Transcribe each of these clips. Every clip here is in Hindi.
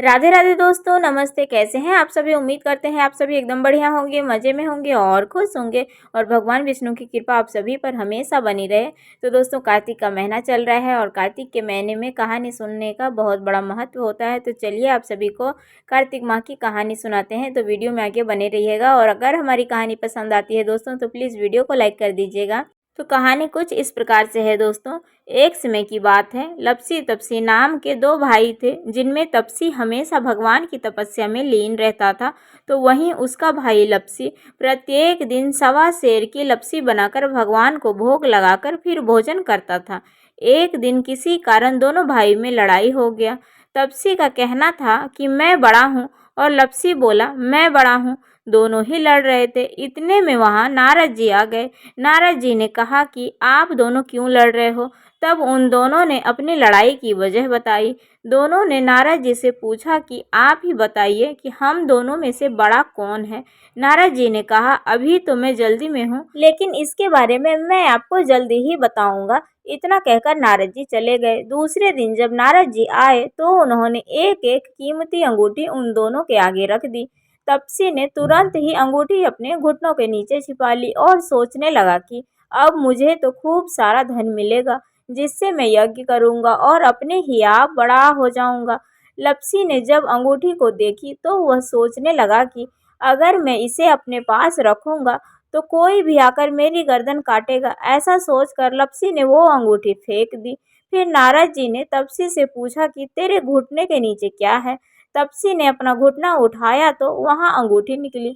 राधे राधे दोस्तों, नमस्ते। कैसे हैं आप सभी। उम्मीद करते हैं आप सभी एकदम बढ़िया होंगे, मज़े में होंगे और खुश होंगे और भगवान विष्णु की कृपा आप सभी पर हमेशा बनी रहे। तो दोस्तों, कार्तिक का महीना चल रहा है और कार्तिक के महीने में कहानी सुनने का बहुत बड़ा महत्व होता है। तो चलिए आप सभी को कार्तिक माह की कहानी सुनाते हैं। तो वीडियो में आगे बने रहिएगा और अगर हमारी कहानी पसंद आती है दोस्तों तो प्लीज़ वीडियो को लाइक कर दीजिएगा। तो कहानी कुछ इस प्रकार से है दोस्तों। एक समय की बात है, लपसी तपसी नाम के दो भाई थे, जिनमें तपसी हमेशा भगवान की तपस्या में लीन रहता था, तो वहीं उसका भाई लपसी प्रत्येक दिन सवा सेर की लपसी बनाकर भगवान को भोग लगाकर फिर भोजन करता था। एक दिन किसी कारण दोनों भाई में लड़ाई हो गया। तपसी का कहना था कि मैं बड़ा हूँ और लपसी बोला मैं बड़ा हूँ। दोनों ही लड़ रहे थे। इतने में वहाँ नारद जी आ गए। नारद जी ने कहा कि आप दोनों क्यों लड़ रहे हो। तब उन दोनों ने अपनी लड़ाई की वजह बताई। दोनों ने नारद जी से पूछा कि आप ही बताइए कि हम दोनों में से बड़ा कौन है। नारद जी ने कहा अभी तो मैं जल्दी में हूँ, लेकिन इसके बारे में मैं आपको जल्दी ही बताऊंगा। इतना कहकर नारद जी चले गए। दूसरे दिन जब नारद जी आए तो उन्होंने एक एक कीमती अंगूठी उन दोनों के आगे रख दी। तपसी ने तुरंत ही अंगूठी अपने घुटनों के नीचे छिपा ली और सोचने लगा कि अब मुझे तो खूब सारा धन मिलेगा, जिससे मैं यज्ञ करूंगा और अपने ही आप बड़ा हो जाऊंगा। लपसी ने जब अंगूठी को देखी तो वह सोचने लगा कि अगर मैं इसे अपने पास रखूंगा तो कोई भी आकर मेरी गर्दन काटेगा। ऐसा सोचकर लपसी ने वो अंगूठी फेंक दी। फिर नारद जी ने तपसी से पूछा कि तेरे घुटने के नीचे क्या है। तपसी ने अपना घुटना उठाया तो वहां अंगूठी निकली।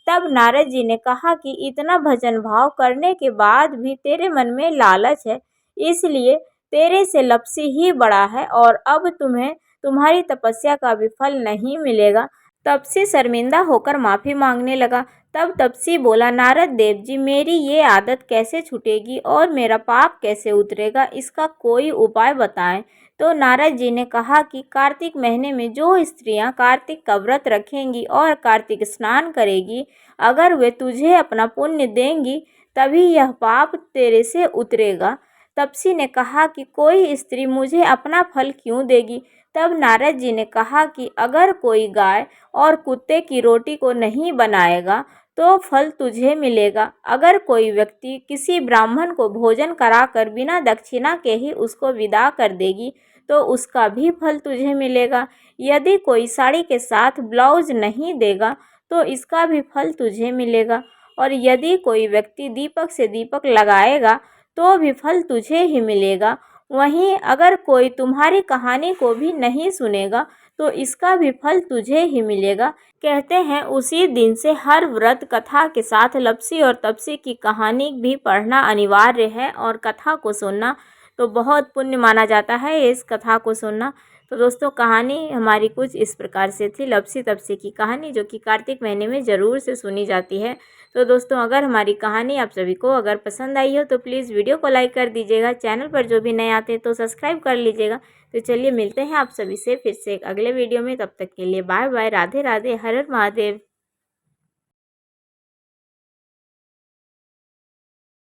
तब नारद जी ने कहा कि इतना भजन भाव करने के बाद भी तेरे मन में लालच है, इसलिए तेरे से लपसी ही बड़ा है और अब तुम्हें तुम्हारी तपस्या का भी फल नहीं मिलेगा। तपसी शर्मिंदा होकर माफ़ी मांगने लगा। तब तपसी बोला नारद देव जी, मेरी ये आदत कैसे छूटेगी और मेरा पाप कैसे उतरेगा, इसका कोई उपाय बताएं। तो नारद जी ने कहा कि कार्तिक महीने में जो स्त्रियां कार्तिक का व्रत रखेंगी और कार्तिक स्नान करेगी, अगर वे तुझे अपना पुण्य देंगी तभी यह पाप तेरे से उतरेगा। तपसी ने कहा कि कोई स्त्री मुझे अपना फल क्यों देगी। तब नारद जी ने कहा कि अगर कोई गाय और कुत्ते की रोटी को नहीं बनाएगा तो फल तुझे मिलेगा। अगर कोई व्यक्ति किसी ब्राह्मण को भोजन कराकर बिना दक्षिणा के ही उसको विदा कर देगी तो उसका भी फल तुझे मिलेगा। यदि कोई साड़ी के साथ ब्लाउज नहीं देगा तो इसका भी फल तुझे मिलेगा। और यदि कोई व्यक्ति दीपक से दीपक लगाएगा तो भी फल तुझे ही मिलेगा। वहीं अगर कोई तुम्हारी कहानी को भी नहीं सुनेगा तो इसका भी फल तुझे ही मिलेगा। कहते हैं उसी दिन से हर व्रत कथा के साथ लपसी और तपसी की कहानी भी पढ़ना अनिवार्य है और कथा को सुनना तो बहुत पुण्य माना जाता है इस कथा को सुनना। तो दोस्तों, कहानी हमारी कुछ इस प्रकार से थी, लपसी तपसी की कहानी, जो कि कार्तिक महीने में ज़रूर से सुनी जाती है। तो दोस्तों, अगर हमारी कहानी आप सभी को अगर पसंद आई हो तो प्लीज़ वीडियो को लाइक कर दीजिएगा। चैनल पर जो भी नए आते हैं तो सब्सक्राइब कर लीजिएगा। तो चलिए मिलते हैं आप सभी से फिर से एक अगले वीडियो में। तब तक के लिए बाय बाय, राधे राधे, हर हर महादेव।